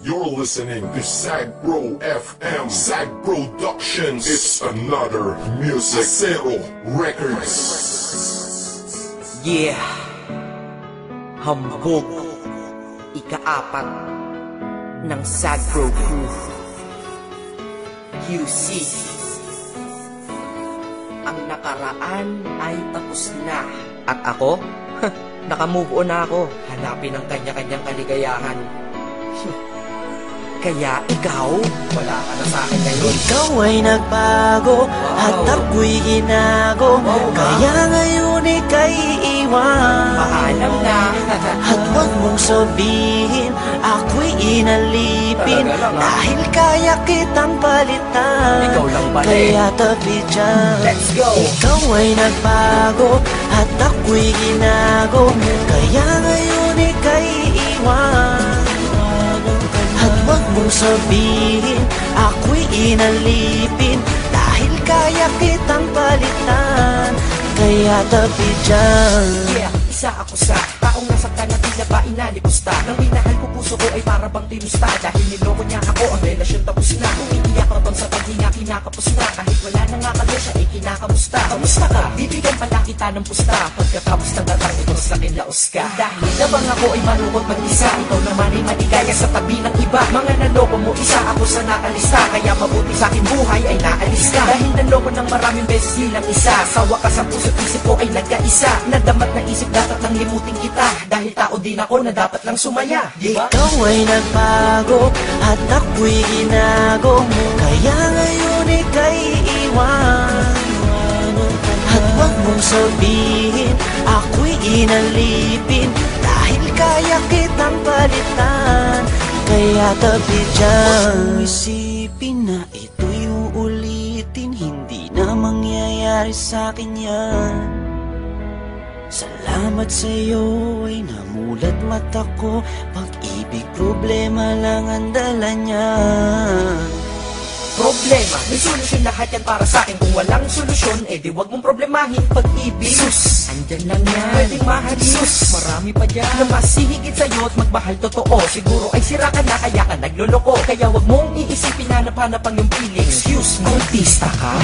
You're listening to Sagbro FM, Sag Productions. It's another music. Zero Records. Yeah. Hambog. Ika-apat ng Sagbro Crew. QC. Ang nakaraan ay tapos na. At ako? Nakamove on na ako. Hanapin ang kanya-kanyang kaligayahan. Kaya ikaw, wala ka na sa akin ngayon. Ikaw ay nagbago, at ako'y ginago. Kaya ngayon ika'y iwan. Paalam na. At huwag mong sabihin, ako'y inalipin. Dahil kaya kitang palitan. Ikaw lang pala. Kaya tabi dyan. Let's go. Ikaw ay nagbago, at ako'y ginago. Kaya ngayon ika'y iwan. At huwag mong sabihin, ako'y inalipin. Dahil kaya kitang palitan. Kaya tabi dyan. Yeah, isa ako sa taong nasaktan na tila ba inalipusta. Nang minahal ko puso ko ay para bang tinusta. Dahil niloko niya ako, ang relasyon tapos na. Umiiyak ka bang sa paghinga, kinakapos na. Kahit wala na nga kanya siya ay kinakamusta. Kamusta ka? Bibigyan pala kita ng pusta. Pagkatapos ng datang ito sa akin laos ka. Dahil nabang ako ay malungkot mag-isa. Ikaw naman ay maligaya sa tabi ng iba. Mga naloko mo, isa ako sa nakalista. Kaya mabuti sa akin buhay ay naalis ka. Dahil naloko ng maraming beses nilang isa. Sa wakas ang puso't isip ko ay nagkaisa. Nadamat na isip dapat nang limutin kita. Dahil tao din ako na dapat lang sumaya, diba? Ikaw ay nagbago, at ako'y ginago. Kaya ngayon ika'y iwan. At huwag mong sabihin, ako'y inalipin. Dahil kaya kitang palitan. Kaya tabi dyan. Huwag mong isipin na ito'y uulitin. Hindi na mangyayari sa'kin yan. Salamat sa'yo ay namulat mata ko. Pag-ibig problema lang ang dala niya. Problema, may solusyon lahat yan para sa'kin. Kung walang solusyon, eh di wag mong problemahin. Pag-ibig, sus, andyan lang yan. Pwedeng mahalin, sus, marami pa dyan na mas hihigit sa'yo at magmahal totoo. Siguro ay sira ka na kaya ka nagloloko. Kaya wag mong iisipin na napanapang yung feeling. Excuse me, artista ka?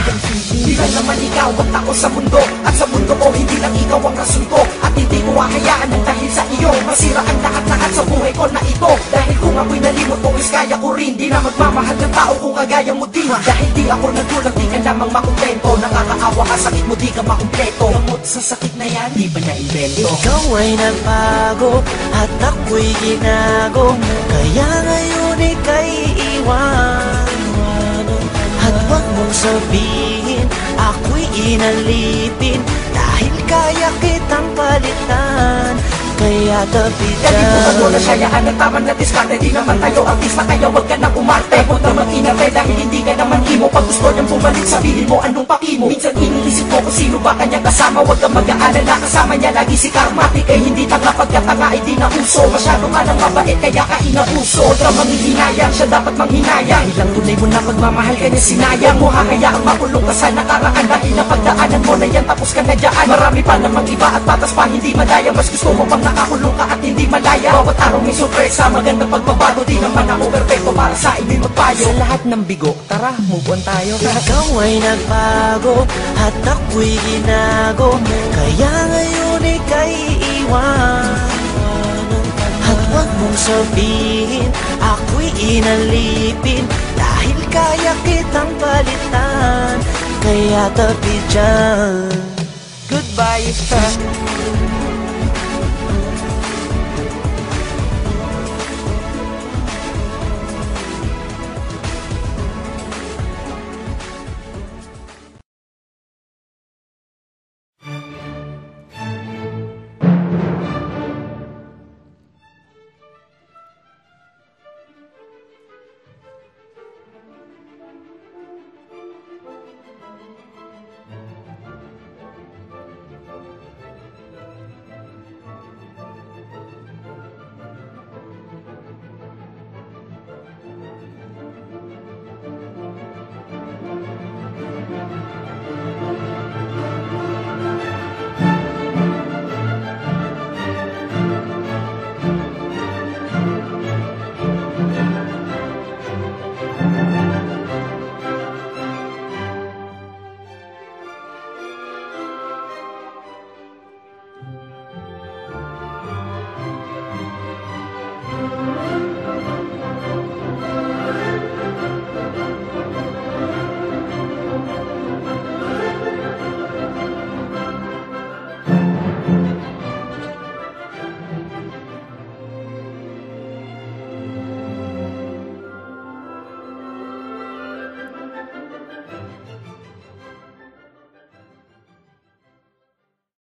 Di lang naman ikaw ang tao sa mundo. At sa mundo ko, hindi lang ikaw ang kasunto. At hindi ko hahayaan ng dahil sa iyo masira ang lahat-lahat sa buhay ko na ito. Dahil kung ako'y nalimot mo, is kaya ko rin. Di na magmamahal ng tao kung kagaya mo din. Dahil di ako nagtulak, di ka lamang makumpleto. Nakakaawa ka, sakit mo, di ka makumpleto. Gamot sa sakit na yan, di ba na-invento? Ikaw ay nagbago, at ako'y ginago. Kaya ngayon ika'y iwan. At huwag mong sabihin, ako'y inalipin. Dahil kaya kitang palitan. Kaya tabi dyan. Ganito ka mo na siyayaan ng tama na diskarte. Di naman tayo artista, kaya wag ka nang umarte. Huwag na mag-inarte dahil hindi ka naman imo. Pag gusto niyang bumalik, sabihin mo anong pakimo. Minsan iniisip ko kung sino ba kanyang kasama. Huwag kang mag-aalala, kasama niya lagi si Karmatic. Ay hindi tanga, pagkatanga ay di na uso. Masyado ka nang mabait, kaya ka inabuso. Huwag kang manghihinayang, siya dapat manghinayang. Ilang tunay mo na pagmamahal ka niya, sinayang mo. Hahayaang makulong ka sa nakaraan. Dahil napagdaanan mo na yan, tapos ka na dyan. Marami pa namang iba at patas pa hindi madaya. Mas gusto mo pang nakakulong ka at hindi malaya. Bawat araw may sorpresa, magandang pagbabago. Di naman ako perfecto para sa inyo'y magpayo. Sa lahat ng bigo, tara, move on tayo. Ikaw ay nagbago, at ako'y ginago. Kaya ngayon ika'y iwan. At huwag mong sabihin, ako'y inalipin. Dahil kaya kitang palitan. Kaya tabi dyan. Goodbye.